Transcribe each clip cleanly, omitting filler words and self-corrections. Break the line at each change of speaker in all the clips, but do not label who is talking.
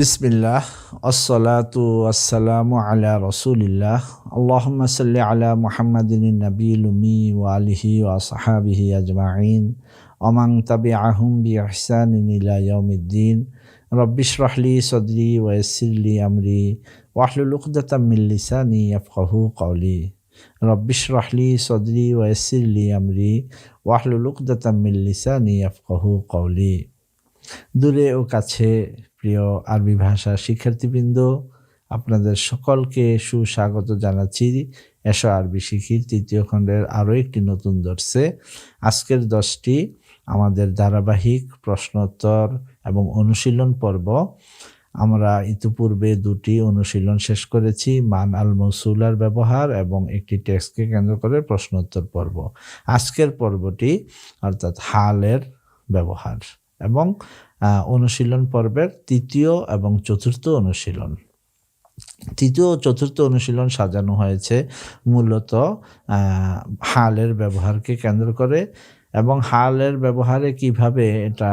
বিসমিল্লাহ আসসালাতু ওয়াসসালামু আলা রাসূলিল্লাহ আল্লাহুম্মা সাল্লি আলা মুহাম্মাদিন নাবিয়্যিল উম্মি ওয়া আলিহি ওয়া আসহাবিহি আজমাইন ওয়া মান তাবিআহুম বিইহসানিন ইলা ইয়াউমিদ্দিন রাব্বিশরাহ লি সাদরি ওয়া ইয়াসসির লি আমরি ওয়াহলুল উকদাতাম মিন লিসানি ইয়াফকাহু কওলি রাব্বিশরাহ লি সাদরি ওয়া ইয়াসসির লি আমরি ওয়াহলুল উকদাতাম মিন লিসানি ইয়াফকাহু কওলি। দূরে ও কাছে প্রিয় আরবি ভাষা শিক্ষার্থীবৃন্দ, আপনাদের সকলকে সুস্বাগত জানাচ্ছি এসো আরবি শিখির তৃতীয় খণ্ডের আরও একটি নতুন দর্শে। আজকের দর্শটি আমাদের ধারাবাহিক প্রশ্নোত্তর এবং অনুশীলন পর্ব। আমরা ইতিপূর্বে দুটি অনুশীলন শেষ করেছি, মান আল মৌসুলার ব্যবহার এবং একটি টেক্সটকে কেন্দ্র করে প্রশ্নোত্তর পর্ব। আজকের পর্বটি অর্থাৎ হালের ব্যবহার এবং অনুশীলন পর্বের তৃতীয় এবং চতুর্থ অনুশীলন। তৃতীয় ও চতুর্থ অনুশীলন সাজানো হয়েছে মূলত হালের ব্যবহারকে কেন্দ্র করে এবং হালের ব্যবহারে কিভাবে এটা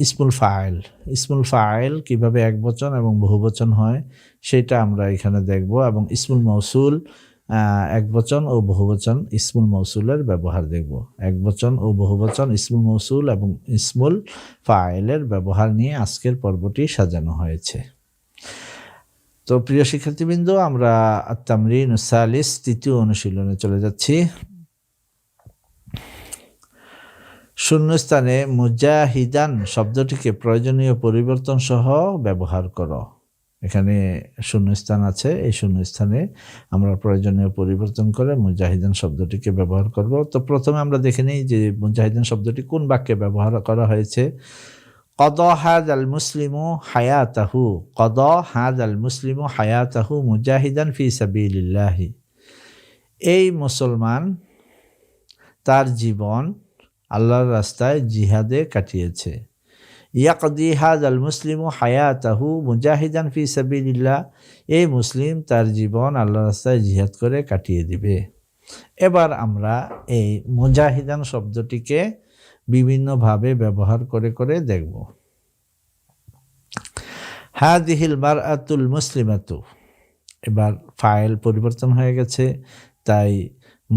ইসমুল ফাইল কিভাবে একবচন এবং বহুবচন হয় সেটা আমরা এখানে দেখব, এবং ইসমুল মৌসুল একবচন ও বহুবচন ইসমুল মৌসুলের ব্যবহার দেখব। একবচন ও বহুবচন ইসমুল মৌসুল এবং ইসমুল ফাইলের ব্যবহার নিয়ে আজকের পর্বটি সাজানো হয়েছে। তো প্রিয় শিক্ষার্থীবৃন্দ, আমরা আত-তামরিন সালিস তৃতীয় অনুশীলনে চলে যাচ্ছি। শূন্যস্থানে মুজাহিদান শব্দটিকে প্রয়োজনীয় পরিবর্তন সহ ব্যবহার করো। এখানে শূন্যস্থান আছে, এই শূন্যস্থানে আমরা প্রয়োজনীয় পরিবর্তন করে মুজাহিদান শব্দটিকে ব্যবহার করব। তো প্রথমে আমরা দেখে নিই যে মুজাহিদান শব্দটি কোন বাক্যে ব্যবহার করা হয়েছে। কদ হাযাল মুসলিমু হায়াতাহু, কদ হাযাল মুসলিমু হায়াতাহু মুজাহিদান ফি সাবিলিল্লাহি। এই মুসলমান তার জীবন আল্লাহর রাস্তায় জিহাদে কাটিয়েছে। ইয়াকদি হাযাল মুসলিমু হায়াতাহু মুজাহিদান ফি সাবিলিল্লাহ, এই মুসলিম তার জীবন আল্লাহর রাস্তায় জিহাদ করে কাটিয়ে দিবে। এবার আমরা এই মুজাহিদান শব্দটিকে বিভিন্নভাবে ব্যবহার করে করে দেখব। হাদিহিল মারআতুল মুসলিমাতু, এবার ফাইল পরিবর্তন হয়ে গেছে, তাই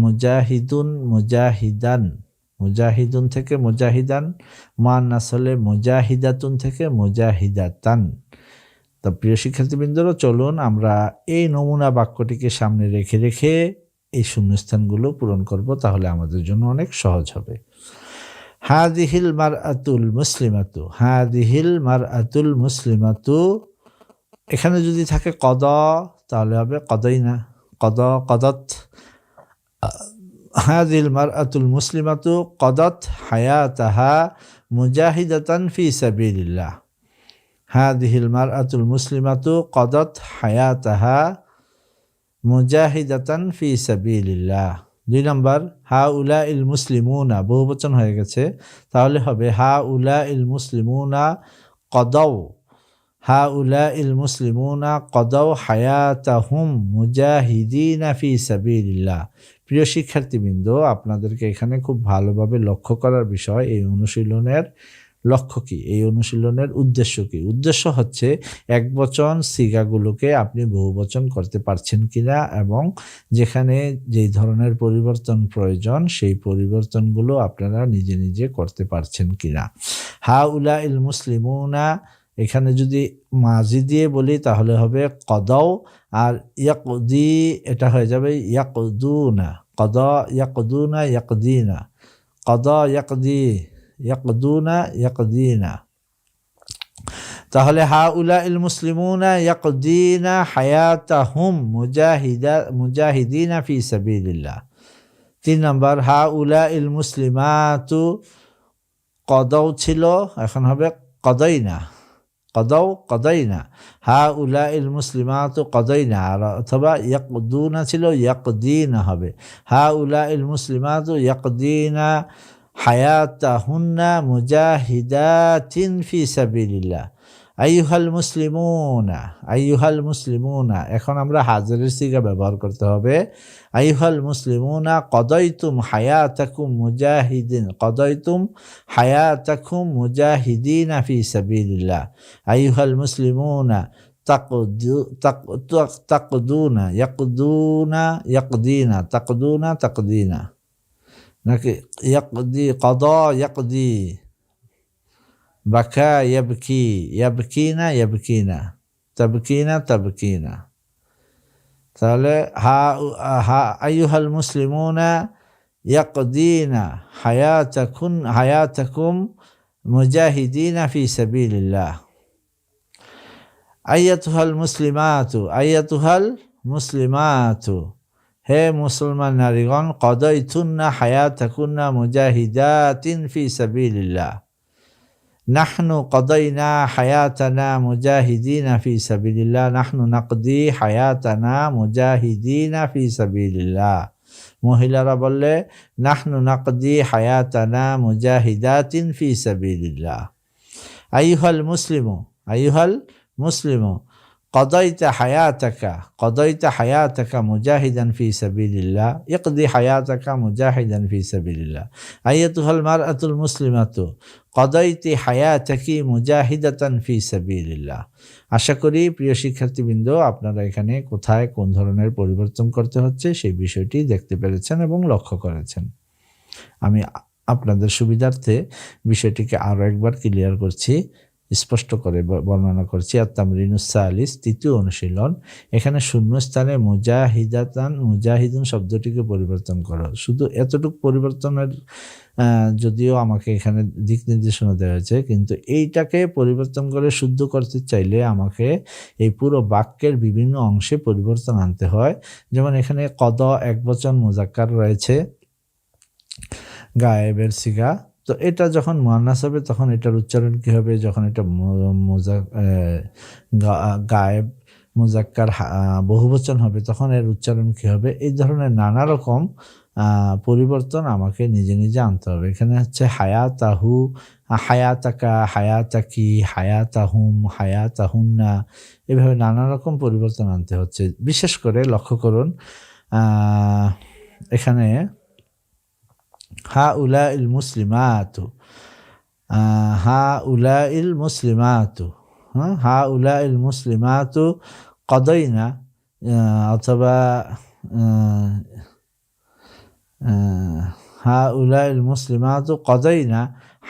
মুজাহিদুন মুজাহিদান, মুজাহিদুন থেকে মুজাহিদান, মুআন্নাস হলে মুজাহিদাতুন থেকে মুজাহিদাতান। তো প্রিয় শিক্ষার্থীবৃন্দরা, চলুন আমরা এই নমুনা বাক্যটিকে সামনে রেখে রেখে এই শূন্যস্থানগুলো পূরণ করব, তাহলে আমাদের জন্য অনেক সহজ হবে। হাদিহিল মারআতুল মুসলিমাতু, হাদিহিল মারআতুল মুসলিমাতু, এখানে যদি থাকে কদ তাহলে হবে কদাইনা, কদ কদত। হাদিহিল মারআতুল মুসলিমাতু কদাত হায়াতাহা মুজাহিদাতান ফি সাবিলিল্লাহ, হাদিহিল মারআতুল মুসলিমাতু কদাত হায়াতাহা মুজাহিদাতান ফি সাবিলিল্লাহ। 2 নম্বর, হাউলাইল মুসলিমুনা বহুবচন হয়ে গেছে, তাহলে হবে হাউলাইল মুসলিমুনা কদাও, হাউলাইল মুসলিমুনা কদাও হায়াতাহুম মুজাহিদিনা ফি সাবিলিল্লাহ। প্রিয় শিক্ষার্থীবৃন্দ, আপনাদেরকে এখানে খুব ভালোভাবে লক্ষ্য করার বিষয় এই অনুশীলনের লক্ষ্য কি, এই অনুশীলনের উদ্দেশ্য কি। উদ্দেশ্য হচ্ছে একবচন সিগাগুলোকে আপনি বহুবচন করতে পারছেন কিনা এবং যেখানে যেই ধরনের পরিবর্তন প্রয়োজন সেই পরিবর্তনগুলো আপনারা নিজে নিজে করতে পারছেন কিনা। হাউলাইল মুসলিমুনা, এখানে যদি মাজি দিয়ে বলি তাহলে হবে কদাও, আর ইয়াকদি এটা হয়ে যাবে ইয়াকদুনা, কদা ইয়াকদুনা ইয়াকদিনা, কদা ইয়াকদি ইয়াকদুনা ইয়াকদিনা। তাহলে হাউলাইল মুসলিমুনা ইয়াকদিনা হায়াতাহুম মুজাহিদিনা ফি সাবিলিল্লাহ। 3 নম্বর, হাউলাইল মুসলিমাতু কদাও ছিল, এখন হবে কদাইনা, কদাও কদাইনা, হাউলাইল মুসলিমাতু কদাইনা, অথবা ইয়াকদুনা ছিল ইয়াকদিনা হবে, হাউলাইল মুসলিমাতু ইয়াকদিনা হায়াতাহুন্না মুজাহিদাতিন ফি সাবিলিল্লাহ, আইয়ুহাল মুসলিমুনা, আইয়ুহাল মুসলিমুনা, এখন আমরা হাজিরের সিগা ব্যবহার করতে হবে। আইয়ুহাল মুসলিমুনা কদাইতুম হায়াতাকুম মুজাহিদিন, কদাইতুম হায়াতাকুম মুজাহিদিনা ফি সাবিলিল্লাহ। আইয়ুহাল মুসলিমুনা তাকদুনা ইয়াকদুনা ইয়াকদিনা, তাকদুনা তাকদিনা, নাকি ইয়াকদি, কদা ইয়াকদি, বাকা ইয়াবকি, ইয়াবকিনা ইয়াবকিনা, তাবকিনা তাবকিনা। তাহলে আইয়ুহাল মুসলিমুনা ইয়াকদিনা হায়াতাকুম মুজাহিদিনা ফি সাবিলিল্লাহ। আইয়াতুহাল মুসলিমাতু, আইয়াতুহাল মুসলিমাতু, হে মুসলমান নারীগণ, কদাইতুন্না হায়াতাকুন্না মুজাহিদাতিন ফি সাবিলিল্লাহ। নাহনু কদাইনা হায়াতানা মুজাহিদিনা ফি সাবিলিল্লাহ, নাহনু নাকদি হায়াতানা মুজাহিদিনা ফি সাবিলিল্লাহ। মহিলারা বললে নাহনু নাকদি হায়াতানা মুজাহিদাতিন ফি সাবিলিল্লাহ। আইয়ুহাল মুসলিমু, আইয়ুহাল মুসলিমু কদাইতা হায়াতাকা, কদাইতা হায়াতাকা মুজাহিদান ফি সাবিলিল্লাহ, ইকদি হায়াতাকা মুজাহিদান ফি সাবিলিল্লাহ। আইয়াতুহাল মারআতুল মুসলিমাতু কদাইতি হায়াতাকি মুজাহিদাতান ফি সাবিলিল্লাহ। আশা করি প্রিয় শিক্ষার্থীবৃন্দ আপনারা এখানে কোথায় কোন ধরনের পরিবর্তন করতে হচ্ছে সেই বিষয়টি দেখতে পেরেছেন এবং লক্ষ্য করেছেন। আমি আপনাদের সুবিধার্থে বিষয়টিকে আরও একবার ক্লিয়ার করছি, স্পষ্ট করে বর্ণনা করছি। আত-তামরিনুস সালিস, তৃতীয় অনুশীলন। এখানে শূন্যস্থানে মুজাহিদাতান, মুজাহিদুন শব্দটিকে পরিবর্তন করো। শুধু এতটুকু পরিবর্তনের যদিও আমাকে এখানে দিক নির্দেশনা দেওয়া হয়েছে, কিন্তু এইটাকে পরিবর্তন করে শুদ্ধ করতে চাইলে আমাকে এই পুরো বাক্যের বিভিন্ন অংশে পরিবর্তন আনতে হয়। যেমন এখানে কদ একবচন মুজাক্কার রয়েছে, গায়েবের সিগা, তো এটা যখন মুয়ান্নাস হবে তখন এটার উচ্চারণ কী হবে? যখন এটা গায়েব মুজাক্কার বহুবচন হবে তখন এর উচ্চারণ কী হবে? এই ধরনের নানা রকম পরিবর্তন আমাকে নিজে নিজে আনতে হবে। এখানে হচ্ছে হায়াতাহু, হায়াতাকা, হায়াতাকি, হায়াতাহুম, হায়াতাহুন্না, এভাবে নানা রকম পরিবর্তন আনতে হচ্ছে। বিশেষ করে লক্ষ্য করুন এখানে হাউলাইল মুসলিমাতু, হাউলাইল মুসলিমাতু, হাউলাইল মুসলিমাতু কদাইনা, অথবা হাউলাইল মুসলিমাতু কদাইনা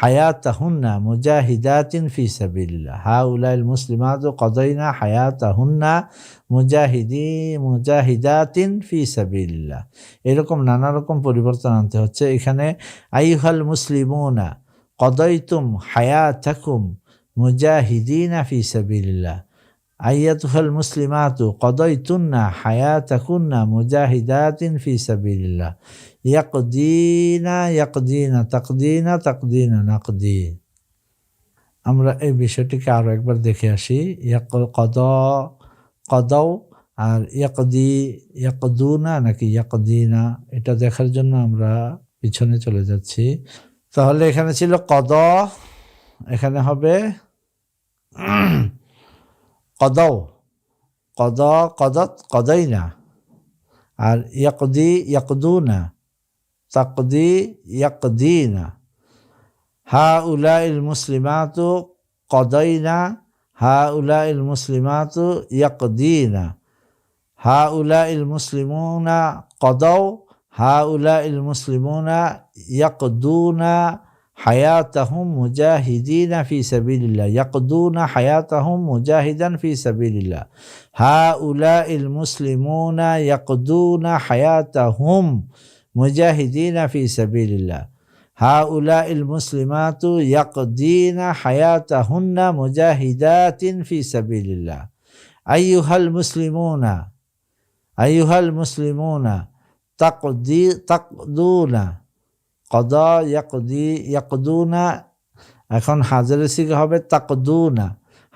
হায়াতাহুন্না মুজাহিদাতিন ফি সাবিলিল্লাহ। হাউলাইল মুসলিমাতু কদাইনা হায়াতাহুন্না মুজাহিদাতিন ফি সাবিলিল্লাহ। এরকম নানা রকম পরিবর্তন আনতে হচ্ছে। এখানে আইয়ুহাল মুসলিমুনা কদাইতুম হায়াতাকুম মুজাহিদিনা ফি সাবিলিল্লাহ। আইয়াতুহাল মুসলিমাতু কদাইতুন্না হায়াতাকুন্না মুজাহিদাতিন ফি সাবিলিল্লাহ। ইয়াকদিনা ইয়াকদিনা, তাকদিনা তাকদিনা, নাকদি। আমরা এই বিষয়টিকে আরও একবার দেখে আসি। কদাও আর ইয়াকদি, ইয়াকদুনা নাকি ইয়াকদিনা, এটা দেখার জন্য আমরা পিছনে চলে যাচ্ছি। তাহলে এখানে ছিল কদ, এখানে হবে কদাও, কদ, কদত, কদাইনা। আর ইয়াকদি, ইয়াকদুনা, তাকদি, ইয়াকদিনা। হাউলাইল মুসলিমাতু কদাইনা, হাউলাইল মুসলিমাতু ইয়াকদিনা। হাউলাইল মুসলিমুনা কদাও, হাউলাইল মুসলিমুনা ইয়াকদুনা হায়াতাহুম মুজাহিদিনা ফি সাবিলিল্লাহ। ইয়াকদুনা হায়াতাহুম মুজাহিদান ফি সাবিলিল্লাহ। হাউলাইল মুসলিমুনা ইয়াকদুনা হায়াতাহুম মুজাহিদিনা ফি সাবিলিল্লাহ। হাউলাইল মুসলিমাতু ইয়াকদিনা হায়াতাহুন্না মুজাহিদাতিন ফি সাবিলিল্লাহ। আইয়ুহাল মুসলিমুনা, আইয়ুহাল মুসলিমুনা তাকদুনা, কদা ইয়াকদি, ইয়াকদুনা। এখন হাজারের সিগা হবে তাকদুনা,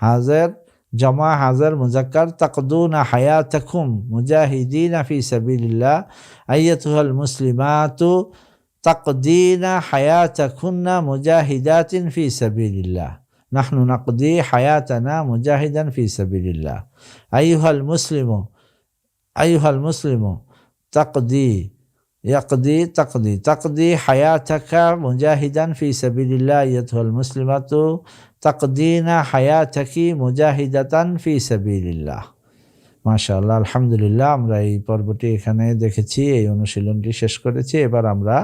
হাজার জমা, হাজার মুজাক্কার, তাকদুনা হায়াতাকুম মুজাহিদিনা ফি সাবিলিল্লাহ। আইয়াতুহাল মুসলিমাতু তাকদিনা হায়াতাকুন্না মুজাহিদাতিন ফি সাবিলিল্লাহ। নাহনু নাকদি হায়াতানা মুজাহিদান ফি সাবিলিল্লাহ। আইয়ুহাল মুসলিমু, আইয়ুহাল মুসলিমু তাকদি তাকদি হায়াতাকা মুজাহিদান ফি সাবিলিল্লাহ আইয়াতুহাল মুসলিমাতু তাকদিনা হায়াতাকি মুজাহিদাতান ফি সাবিলিল্লাহ। মাশাআল্লাহ, আলহামদুলিল্লাহ। আমরা এই পর্বটি এখানে দেখেছি, এই অনুশীলনটি শেষ করেছি। এবার আমরা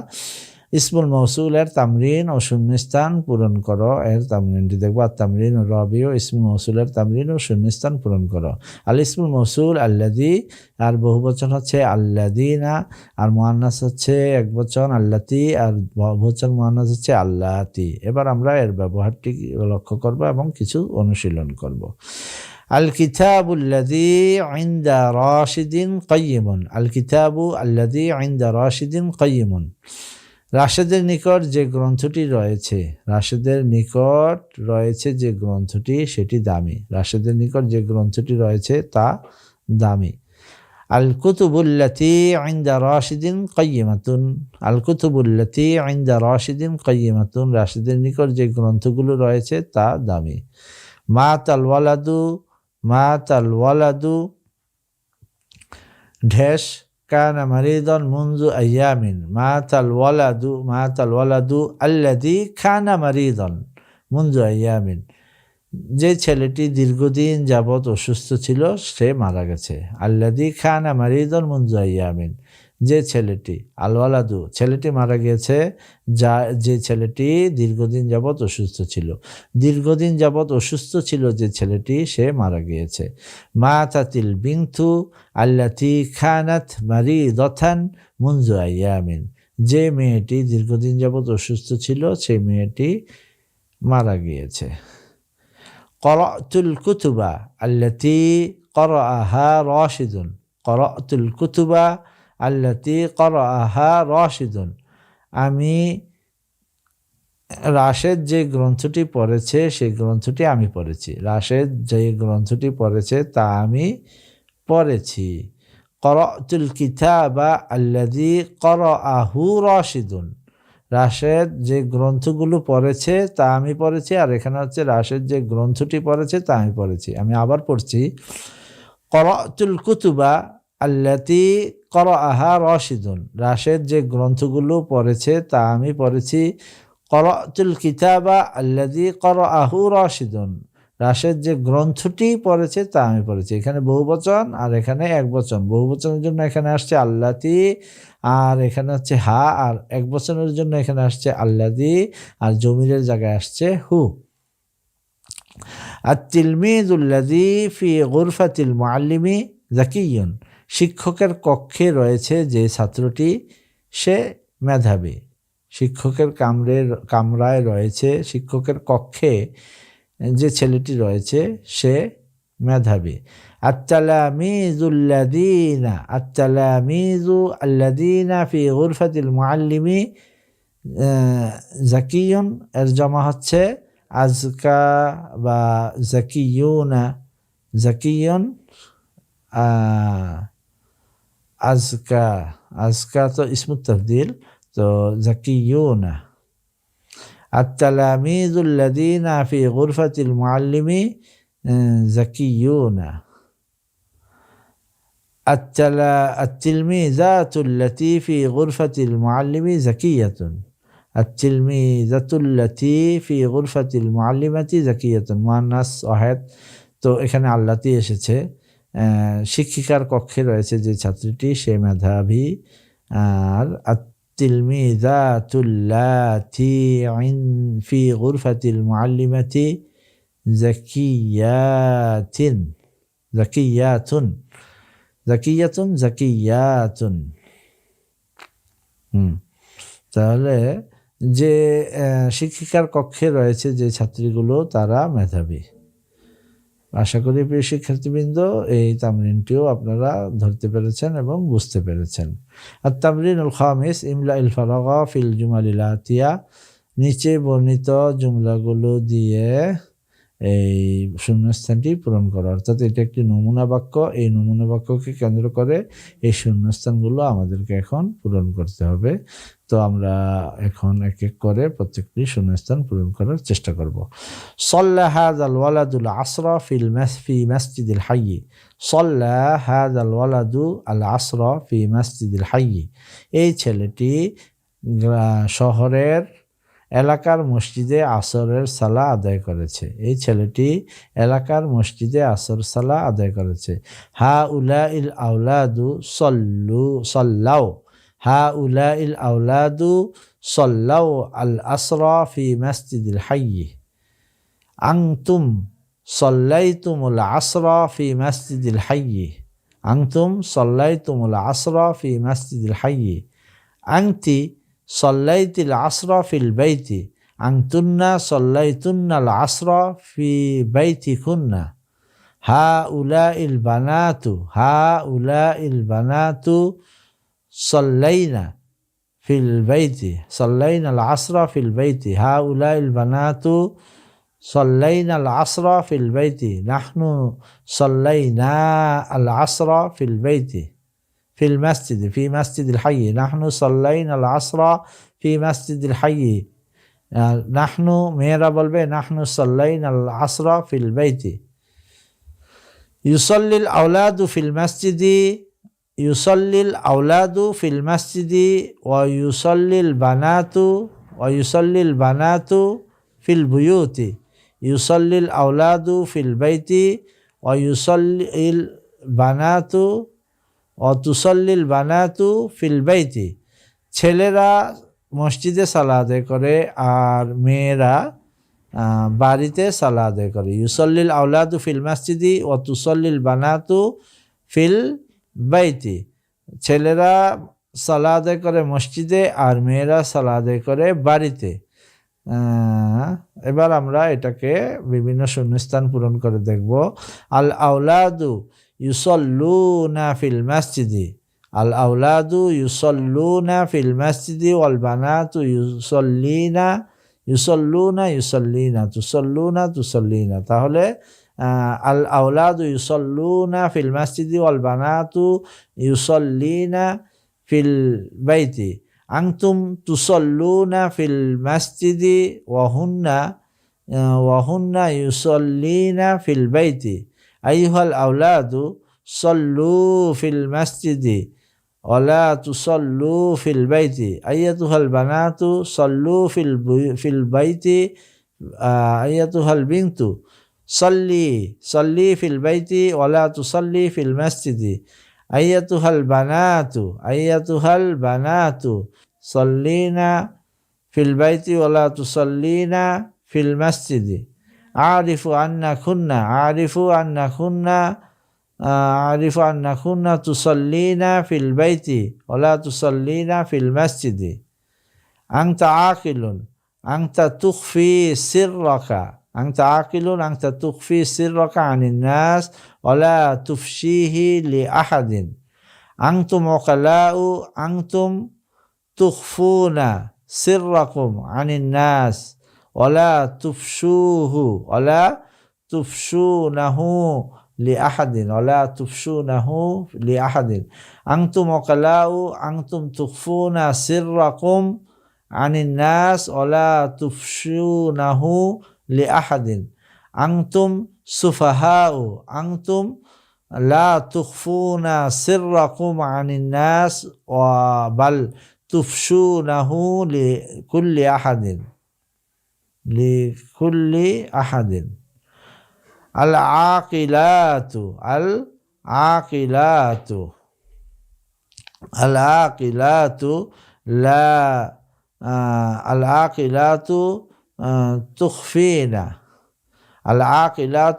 ইসমুল মৌসুলের তামরিন ও শূন্যস্থান পূরণ করো এর তামরিনটি দেখব। আর তামরিন ও রবিও ইসমুল মৌসুলের তামরিন ও শূন্যস্থান পূরণ করো। আল ইসমুল মৌসুল আল্লাযী, আর বহুবচন হচ্ছে আল্লাযীনা, আর মুআন্নাস হচ্ছে একবচন আল্লাতী, আর বহুবচন মুআন্নাস হচ্ছে আল্লাতী। এবার আমরা এর ব্যবহারটি লক্ষ্য করব এবং কিছু অনুশীলন করব। আল কিতাবুল্লাযী ইনদা রাশিদিন কাইয়িমুন, আল কিতাবু আল্লাযী ইনদা রাশিদিন কাইয়িমুন। রাশেদের নিকট যে গ্রন্থটি রয়েছে, রাশেদের নিকট রয়েছে যে গ্রন্থটি সেটি দামি। রাশেদের নিকট যে গ্রন্থটি রয়েছে তা দামি। আল কুতুবুল্লাতী ইনদা রাশিদিন কাইয়িমাতুন, আল কুতুবুল্লাতী ইনদা রাশিদিন কাইয়িমাতুন। রাশেদের নিকট যে গ্রন্থগুলো রয়েছে তা দামি। মাতাল ওয়ালাদু ঢেস কানা মারিদান মুনযু আইয়ামিন। মাতাল ওয়ালাদু আল্লাযী কানা মারিদান মুনযু আইয়ামিন। যে ছেলেটি দীর্ঘদিন যাবৎ অসুস্থ ছিল সে মারা গেছে। আল্লাযী কানা মারিদান মুনযু আইয়ামিন, যে ছেলেটি, আল ওয়ালাদু ছেলেটি মারা গিয়েছে, যে ছেলেটি দীর্ঘদিন যাবৎ অসুস্থ ছিল। দীর্ঘদিন যাবৎ অসুস্থ ছিল যে ছেলেটি, সে মারা গিয়েছে। মাতাতিল বিনতু আল্লাতী কানাত মারিদাতান মুনযু আইয়ামিন, যে মেয়েটি দীর্ঘদিন যাবৎ অসুস্থ ছিল সেই মেয়েটি মারা গিয়েছে। করাতুল কুতুবা আল্লাতী করাআহা রাশিদুন, করাতুল কুতুবা আল্লাতী করাআহা রাশিদুন, আমি রাশেদ যে গ্রন্থটি পড়েছে সেই গ্রন্থটি আমি পড়েছি। রাশেদ যে গ্রন্থটি পড়েছে তা আমি পড়েছি। করাতুল কিতাবা আল্লাযী করাআহু রাশিদুন, রাশেদ যে গ্রন্থগুলো পড়েছে তা আমি পড়েছি। আর এখানে হচ্ছে রাশেদ যে গ্রন্থটি পড়েছে তা আমি পড়েছি। আমি আবার পড়ছি, করাতুল কুতুবা আল্লাতী করাআহা রাশিদুন, রাশেদ যে গ্রন্থগুলো পড়েছে তা আমি পড়েছি। করাতুল কিতাবা আল্লাযী করাআহু রাশিদুন, রাশেদ যে গ্রন্থটি পড়েছে তা আমি পড়েছি। এখানে বহুবচন আর এখানে একবচন। বহুবচনের জন্য এখানে আসছে আল্লাতী, আর এখানে হচ্ছে হা, আর একবচনের জন্য এখানে আসছে আল্লাযী, আর জমিরের জায়গায় আসছে হু। আত-তিলমিযুল্লাযী ফি গুরফাতিল মুআল্লিমি যাকিয়্যুন, শিক্ষকের কক্ষে রয়েছে যে ছাত্রটি সে মেধাবী। শিক্ষকের কামরায় রয়েছে, শিক্ষকের কক্ষে যে ছেলেটি রয়েছে সে মেধাবী। আত-তালামিযু আল্লাযীনা ফি গুরফাতিল মুআল্লিমি যাকিয়্যুন, এর জমা হচ্ছে আজকা বা যাকিয়ুনা। যাকিয়ুন আজকা তো ইসমুত তাফদীল, তো যাকিয়ুনা। আত-তালামিযুল্লাযীনা ফি গুরফাতিল মুআল্লিমি যাকিয়ুনা। আত-তিলমিযাতুল্লাতী ফি গুরফাতিল মুআল্লিমি যাকিয়াতুন, আত-তিলমিযাতুল্লাতী ফি গুরফাতিল মুআল্লিমাতি যাকিয়াতুন, মুআন্নাস ওয়াহিদ। তো এখানে আল্লাতী এসেছে। শিক্ষিকার কক্ষে রয়েছে যে ছাত্রীটি সে মেধাবী। আর আত-তিলমিযাতুল্লাতী ফি গুরফাতিল মুআল্লিমাতি যাকিয়াতুন, যাকিয়াতুন। তাহলে যে শিক্ষিকার কক্ষে রয়েছে যে ছাত্রীগুলো তারা মেধাবী। আশা করি প্রিয় শিক্ষার্থীবৃন্দ এই তামরিনটিও আপনারা ধরতে পেরেছেন এবং বুঝতে পেরেছেন। আর তামরিনুল খামিস ইমলাইল ফারাগা ফিল জুমালিল আতিয়া, নিচে বর্ণিত জুমলাগুলো দিয়ে এই শূন্যস্থানটি পূরণ করা। অর্থাৎ এটা একটি নমুনা বাক্য, এই নমুনা বাক্যকে কেন্দ্র করে এই শূন্যস্থানগুলো আমাদেরকে এখন পূরণ করতে হবে। তো আমরা এখন এক এক করে প্রত্যেকটি শূন্যস্থান পূরণ করার চেষ্টা করব। সাল্লা হাযাল ওয়ালাদুল আসরা ফি মাসজিদিল হায়্যি। সাল্লা হাযাল ওয়ালাদু আল আসরা ফি মাসজিদিল হায়্যি। এই ছেলেটি শহরের এলাকার মসজিদে আসরের সালাহ আদায় করেছে। এই ছেলেটি এলাকার মসজিদে আসর সালাহ আদায় করেছে। হা উলা ইল আউলাদু সাল্লাও। হা উলা ইল আউলাদু সাল্লাও আল আসরা ফি মাসজিদিল হায়্যি। আনতুম সাল্লাইতুমুল আসরা ফি মাসজিদিল হায়্যি। আনতুম সাল্লাইতুমুল আসরা ফি মাসজিদিল হায়্যি। আনতি সাল্লাইতিল আসরা ফিল বাইতি। আনতুন্না সাল্লাইতুন্নাল আসরা ফি বাইতিকুন্না। হা উলা ইল বানাতু। হা উলা ইল বানাতু সাল্লাইনা ফিল বাইতি। সাল্লাইনাল আসরা ফিল বাইতি। হা উলা ইল বানাতু সাল্লাইনাল আসরা ফিল বাইতি। নাহনু সাল্লাইনা আল আসরা ফিল বাইতি في المسجد في مسجد الحي. نحن صلينا العصر في مسجد الحي. نحن মেয়েরা বলবে نحن صلينا العصر في البيت. يصلي الأولاد في المسجد. يصلي الأولاد في المسجد ويصلي البنات في البيوت. يصلي الأولاد في البيت ويصلي البنات অতুসল্লিল বানাতু ফিল বাইতি। ছেলেরা মসজিদে সালাহ আদায় করে আর মেয়েরা বাড়িতে সালাহ আদায় করে। ইউসল্লিল আউলাদু ফিল মাসজিদি অতুসল্লিল বানাতু ফিল বাইতি। ছেলেরা সালাহ আদায় করে মসজিদে আর মেয়েরা সালাহ আদায় করে বাড়িতে। এবার আমরা এটাকে বিভিন্ন শূন্যস্থান পূরণ করে দেখব। আল আউলাদু ইউসল্লুনা ফিল মাসজিদি। আল আউলাদু ইউসল্লুনা ফিল মাসজিদি ওয়াল বানাতু ইউসল্লিনা তুসল্লিনা। তাহলে আল আউলাদু ইউসল্লুনা ফিল মাসজিদি ওয়াল বানাতু ইউসল্লিনা ফিল বাইতি। আনতুম তুসল্লুনা ফিল মাসজিদি ওয়াহুন্না ইউসল্লিনা ফিল বাইতি। আইয়ুহাল আউলাদু সল্লু ফিল মাসজিদি ওয়ালা তুসল্লু ফিল বাইতি। আইয়াতুহাল বানাতু সল্লু ফিল বাইতি। আইয়াতুহাল বিনতু সল্লি ফিল বাইতি ওয়ালা তুসল্লি ফিল মাসজিদি। আইয়াতুহাল বানাতু সল্লিনা ফিল বাইতি ওয়ালা তুসল্লিনা ফিল মাসজিদি। আরিফু আন্নাকুন্না তুসল্লিনা ফিল বাইতি ওয়ালা তুসল্লিনা ফিল মাসজিদি। আনতা আকিলুন আনতা তুখফি সিররাকা আনিন নাস ওয়ালা তুফশিহি লিআহাদিন। আনতুম উকালাউ আনতুম তুখফুনা সিররাকুম আনিন নাস ওয়ালা তুফশুনাহু লিআহাদিন। আনতুম উকালাউ আনতুম তুখফুনা সিররাকুম আনিন নাস ওয়ালা তুফশুনাহু লিআহাদিন। আনতুম সুফাহাউ আনতুম লা তুখফুনা সিররাকুম আনিন নাস বাল তুফশুনাহু লিকুল্লি আহাদিন। আল আকিলাতু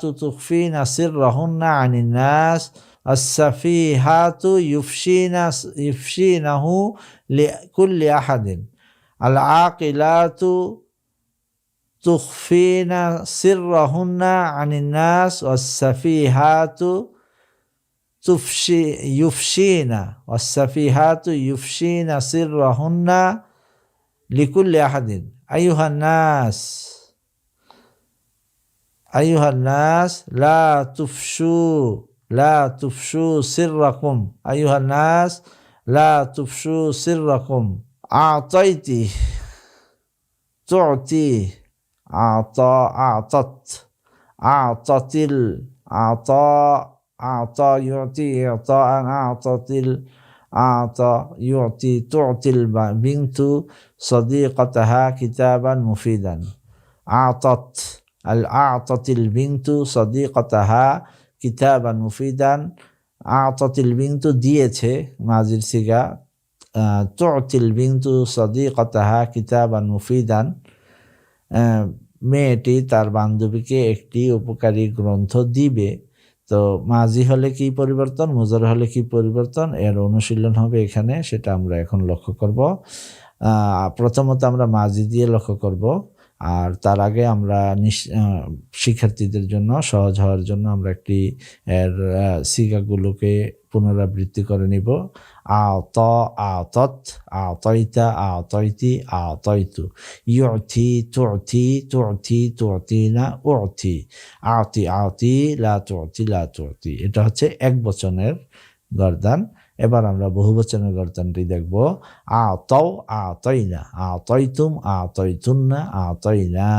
তুখফিনা সিররাহুন্না আনিন নাস। as-safihatu yufshinahu likulli ahadin. Al-aqilatu tukhfina sirrahunna anin nas was-safihatu yufshina sirrahunna likulli ahadin. Ayuhan nas আইয়ুহান নাস লা তুফশু সিররাকুম, আইয়ুহান নাস লা তুফশু সিররাকুম। আতাইতি তুতি, আতাত, আতাতিল, আতা ইউতি ইতাআন, আতাতিল, আতা ইউতি তুতিল বিনতু সাদিকাতাহা কিতাবান মুফিদান। আতাতিল বিনতু সাদিকাতাহা কিতাবান মুফিদান। আতাতিল বিনতু দিয়েছে, মাজির সিগা। তুতিল বিনতু সাদিকাতাহা কিতাবান মুফিদান, মেয়েটি তার বান্ধবীকে একটি উপকারী গ্রন্থ দিবে। তো মাজি হলে কি পরিবর্তন, মুজার হলে কি পরিবর্তন, এর অনুশীলন হবে এখানে, সেটা আমরা এখন লক্ষ্য করব। প্রথমত আমরা মাজি দিয়ে লক্ষ্য করব, আর তার আগে আমরা শিক্ষার্থীদের জন্য সহজ হওয়ার জন্য আমরা একটি এর সিগাগুলোকে পুনরাবৃত্তি করে নিব। আতা, আতাত, আতাইতা, আতাইতি, আতাইতু। ইউতি, তুতি, তুতি, তুতিনা, উতি। আতি, লা তুতি। এটা হচ্ছে এক বচনের গর্দান। এবার আমরা বহুবচনের গর্দানটি দেখব। আতাও, আতাইনা, আতাইতুম, আতাইতুন্না, আতাইনা।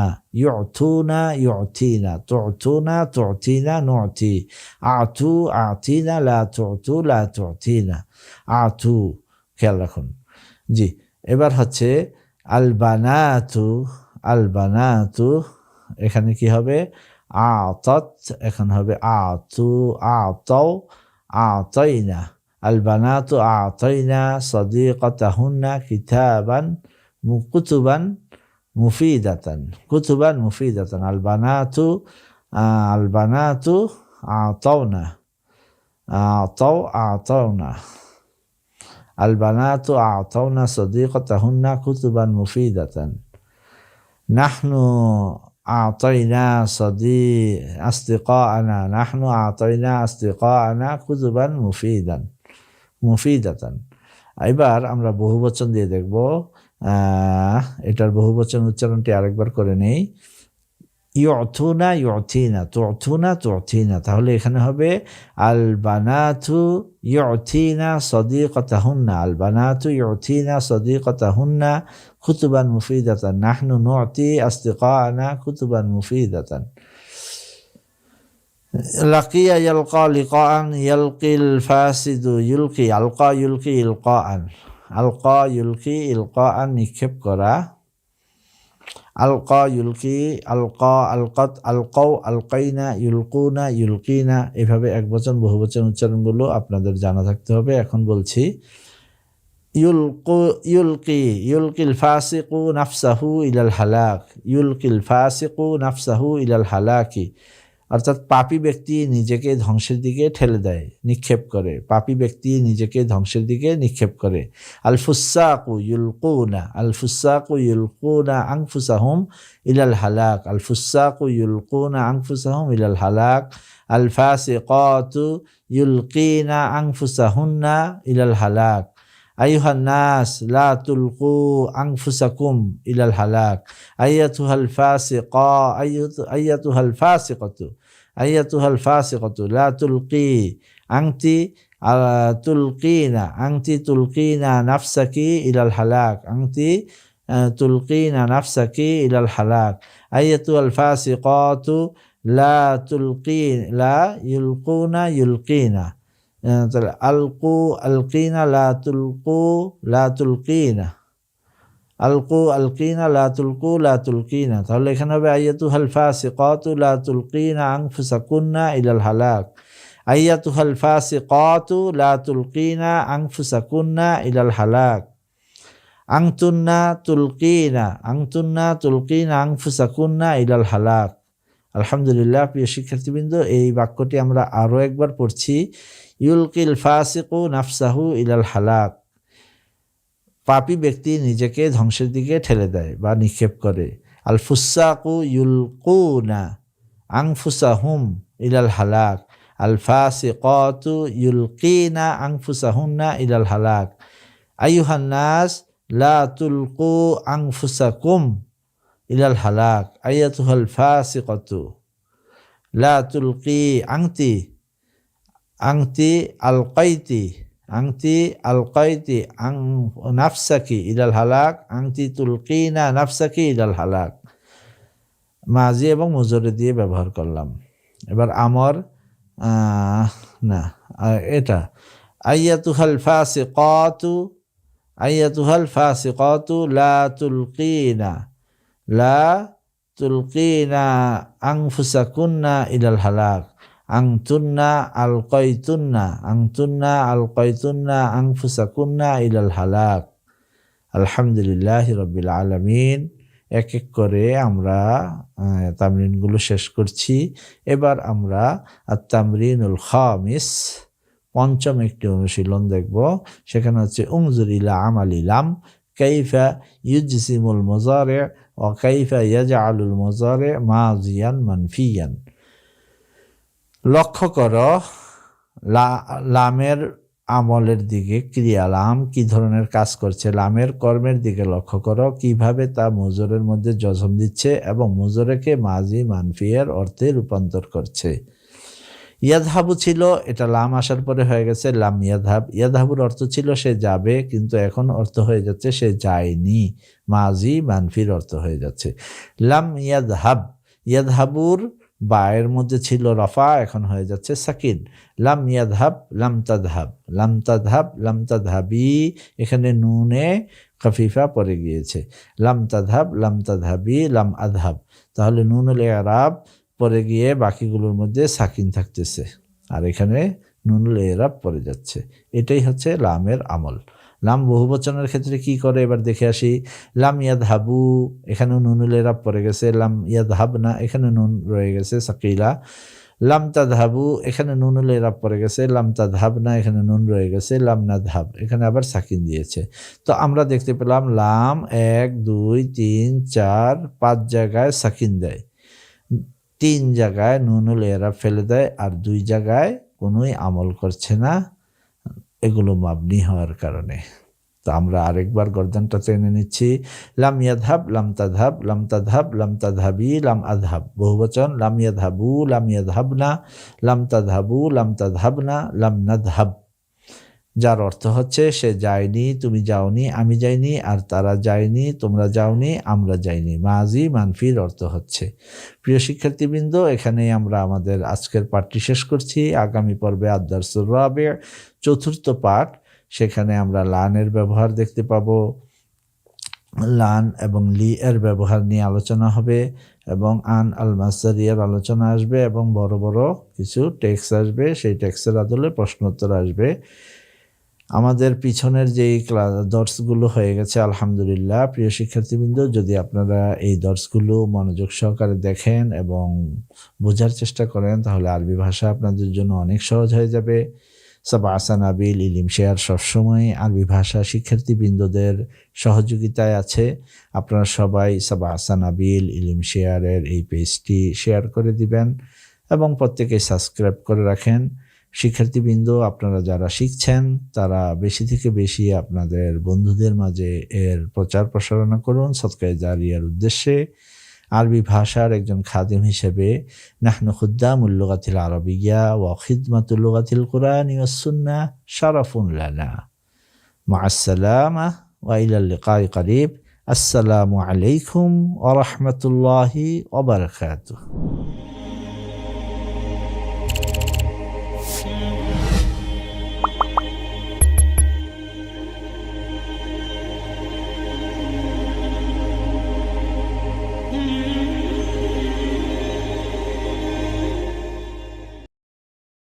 ইউতুনা, ইউতিনা, তুতুনা, তুতিনা, নুতি। আতু, আতিনা, লা তুতিনা। আতু, খেয়াল রাখুন। জি, এবার হচ্ছে আলবানাতু, এখানে কি হবে? আতাত, এখানে হবে আতু, আতাও, আতাইনা। আলবানাতু আতাইনা সাদিকাতাহুন্না কিতাবান কুতুবান মুফিদাতান, কুতুবান মুফিদাতান। আলবানাতু আতাওনা, আতাওনা। আলবানাতু আতাওনা সাদিকাতাহুন্না কুতুবান মুফিদাতান। নাহনু আতাইনা আসদিকাআনা, নাহনু আতাইনা আসদিকাআনা কুতুবান মুফিদাতান। এবার আমরা বহুবচন দিয়ে দেখব। এটার বহুবচন উচ্চারণটি আরেকবার করে নেই। ইউতুনা, ইউতিনা, তুতুনা, তুতিনা। তাহলে এখানে হবে আলবানাতু ইউতিনা সাদিকাতাহুন্না, আলবানাতু ইউতিনা সাদিকাতাহুন্না কুতুবান মুফিদাতান। নাহনু নুতি আসদিকাআনা কুতুবান মুফিদাতান। লাকিয়া ইয়ালকা লিকাআন, ইয়ালকিল ফাসিদু ইউলকি, আলকা ইউলকি ইলকাআন। আলকা ইউলকি ইলকাআন, নিক্ষেপ করা। আলকা ইউলকি, আলকা, আলকাত, আলকাও, আলকাইনা, ইউলকুনা, ইউলকিনা। এভাবে একবচন বহুবচন উচ্চারণগুলো আপনাদের জানা থাকতে হবে। এখন বলছি ইউলকিল ফাসিকু নাফসাহু ইলাল হালাক, ইউলকিল ফাসিকু নাফসাহু ইলাল হালাকি। অর্থাৎ পাপী ব্যক্তি নিজেকে ধ্বংসের দিকে ঠেলে দেয়, নিক্ষেপ করে। পাপী ব্যক্তি নিজেকে ধ্বংসের দিকে নিক্ষেপ করে। আল ফুসাকু ইউলকুনা, আল ফুসাকু ইউলকুনা আনফুসাহুম ইলাল হালাক, আল ফুসাকু ইউলকুনা আনফুসাহুম ইলাল হালাক। আল ফাসিকাতু ইউলকিনা আনফুসাহুন্না ইলাল হালাক। আইয়ুহান নাস লা তুলকু আনফুসাকুম ইলাল হালাক। আইয়াতুহাল ফাসিকাতু, আইয়াতুহাল ফাসিকাতু লা তুলকি, আনতি তুলকিনা নাফসাকি ইলাল হালাক, আনতি তুলকিনা নাফসাকি ইলাল হালাক। আইয়াতুহাল ফাসিকাতু লা ইউলকুনা ইউলকিনা। আলকু, আলকিনা, লা তুলকিনা, আলকু, আলকিনা, লা তুলকিনা। তাহলে এখানে হবে আইয়াতুহাল ফাসিকাতু লা তুলকিনা আনফুসাকুন্না ইলাল হালাক। আইয়াতুহাল ফাসিকাতু লা তুলকিনা আনফুসাকুন্না ইলাল হালাক। আনতুন্না তুলকিনা আনফুসাকুন্না ইলাল হালাক। আলহামদুলিল্লাহ। প্রিয় শিক্ষার্থীবৃন্দ, এই বাক্যটি আমরা আরও একবার পড়ছি। ইউলকিল ফাসিকু নাফসাহু ইলাল হালাক, পাপী ব্যক্তি নিজেকে ধ্বংসের দিকে ঠেলে দেয় বা নিক্ষেপ করে। আল ফুসাকু ইউলকুনা আনফুসাহুম ইলাল হালাক, আল ফাসিকাতু ইউলকিনা আনফুসাহুন্না ইলাল হালাক। আইয়ুহান নাস লা তুলকু আনফুসাকুম ইলাল হালাক। আইয়াতুহাল ফাসিকাতু লা তুলকি আংতি আংতি আলকাইতি নাফসাকি ইলাল হালাক আংতি তুলকিনা নাফসাকি ইলাল হালাক। মাজি এবং মুজরে দিয়ে ব্যবহার করলাম। এবার আমর না এটা আইয়াতুহাল ফাসিকাতু লা তুলকিনা আনফুসাকুন্না ইলাল হালাক আনতুন্না আলকাইতুন্না আনফুসাকুন্না ইলাল হালাক। আলহামদুলিল্লাহি রাব্বিল আলামিন। এক এক করে আমরা তামরিনগুলো শেষ করছি। এবার আমরা আত-তামরিনুল খামিস, পঞ্চম একটি অনুশীলন দেখব। সেখানে হচ্ছে উনজুর ইলা আমালি লাম কাইফা ইউজসিমুল মুজারি ওয়া কাইফা ইয়াজআলুল মুজারি মাযিয়ান মানফিয়ান। লক্ষ্য করো লামের আমলের দিকে, ক্রিয়া লাম কি ধরনের কাজ করছে, লামের কর্মের দিকে লক্ষ্য করো, কিভাবে তা মুজরের মধ্যে জজম দিচ্ছে এবং মুজরেকে মাজি মানফিয়ের অর্থে রূপান্তর করছে। ইয়াদহাবু ছিল, এটা লাম আসার পরে হয়ে গেছে লাম ইয়াদহাব। ইয়াদহাবুর অর্থ ছিল সে যাবে, কিন্তু এখন অর্থ হয়ে যাচ্ছে সে যায়নি, মাজি মানফির অর্থ হয়ে যাচ্ছে। লাম ইয়াদহাব, ইয়াদহাবুর বায়ের মধ্যে ছিল রফা, এখন হয়ে যাচ্ছে সাকিন। লাম ইয়াদহাব লাম তাদহাবি, এখানে নুনে খাফিফা পড়ে গিয়েছে। লাম তাদহাবি লাম আদহাব, তাহলে নুনুল ইরাব পড়ে গিয়ে বাকিগুলোর মধ্যে সাকিন থাকতেছে, আর এখানে নুনুল ইরাব পড়ে যাচ্ছে। এটাই হচ্ছে লামের আমল। লাম বহুবচনের ক্ষেত্রে কি করে এবার দেখে আসি। লাম ইয়াদহাবু, এখানেও নুনুল ইরাব পড়ে গেছে। লাম ইয়াদহাবনা, এখানে নুন রয়ে গেছে সাকিলা। লাম তাদহাবু, এখানে নুনুল ইরাব পড়ে গেছে। লাম তাদহাবনা, এখানে নুন রয়ে গেছে। লাম নাদহাব, এখানে আবার সাকিন দিয়েছে। তো আমরা দেখতে পেলাম লাম 1 2 3 4 5 জায়গায় সাকিন দেয়, 3 জায়গায় নুনুল ইরাব ফেলে দেয়, আর 2 জায়গায় কোনোই আমল করছে না, এগুলো মাবনি হওয়ার কারণে। তো আমরা আরেকবার গর্দানটা টেনে নিচ্ছি। লাম ইয়াদহাব লাম তাদহাবি লাম আদহাব, বহুবচন। লাম ইয়াদহাবু লাম ইয়াদহাবনা লাম তাদহাবনা লাম নাদহাব, যার অর্থ হচ্ছে সে যায়নি, তুমি যাওনি, আমি যাইনি, আর তারা যায়নি, তোমরা যাওনি, আমরা যাইনি। মাজি মানফির অর্থ হচ্ছে। প্রিয় শিক্ষার্থীবৃন্দ, এখানেই আমরা আমাদের আজকের পাঠটি শেষ করছি। আগামী পর্বে আদ-দারসুর রাবি', চতুর্থ পাঠ, সেখানে আমরা লানের ব্যবহার দেখতে পাবো। লান এবং লি এর ব্যবহার নিয়ে আলোচনা হবে, এবং আন আল মাসদারিয়ার আলোচনা আসবে, এবং বড় বড় কিছু টেক্সট আসবে, সেই টেক্সটের আদলে প্রশ্নোত্তর আসবে। আমাদের পিছনের যেই দর্সগুলো হয়ে গেছে আলহামদুলিল্লাহ। প্রিয় শিক্ষার্থীবৃন্দ, যদি আপনারা এই দর্সগুলো মনোযোগ সহকারে দেখেন এবং বোঝার চেষ্টা করেন, তাহলে আরবি ভাষা আপনাদের জন্য অনেক সহজ হয়ে যাবে। সাবা আসানাবিল ইলিম শেয়ার সবসময় আরবি ভাষা শিক্ষার্থীবৃন্দদের সহযোগিতায় আছে। আপনারা সবাই সাবা আসানাবিল ইলিম শেয়ারের এই পেজটি শেয়ার করে দিবেন এবং প্রত্যেকে সাবস্ক্রাইব করে রাখেন। শিক্ষার্থীবৃন্দ, আপনারা যারা শিখছেন তারা বেশি থেকে বেশি আপনাদের বন্ধুদের মাঝে এর প্রচার প্রসারণা করুন সদকায়ে জারিয়ার উদ্দেশ্যে। আরবি ভাষার একজন খাদিম হিসেবে নাহনু খুদ্দামুল লুগাতিল আরাবিয়্যা ওয়া খিদমাতুল লুগাতিল কুরআনি ওয়াস সুন্নাহ শারাফুন লানা। মা'আস সালামা ওয়া ইলাল লিকাই করিব। আসসালামু আলাইকুম ওয়া রাহমাতুল্লাহি ওয়া বারাকাতুহু।